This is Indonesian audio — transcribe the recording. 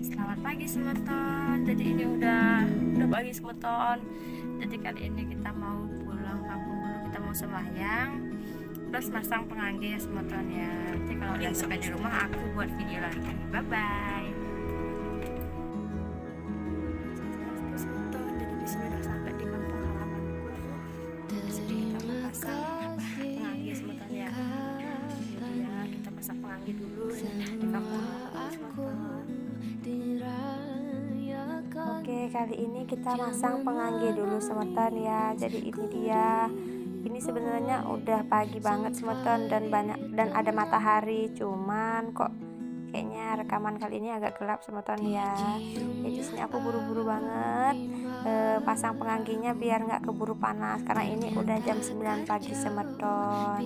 Selamat pagi semeton. Jadi ini udah pagi semeton. Jadi kali ini kita mau pulang kampung dulu, kita mau sembahyang terus masang pengangge ya semeton ya. Nanti kalau udah sampai di rumah aku buat video lagi. Bye bye. Semeton, jadi di sini udah sampai di kampung halamanku. Di sini kita mau pasang pengangge semeton ya. Jadi ya kita pasang pengangge dulu di kampung halamanku semeton. Oke, kali ini kita masang pengangge dulu semeton ya. Jadi ini dia. Ini sebenarnya udah pagi banget semeton dan ada matahari. Cuman kok kayaknya rekaman kali ini agak gelap semeton ya. Jadi sini aku buru-buru banget pasang penganggenya biar nggak keburu panas karena ini udah jam 9 pagi semeton.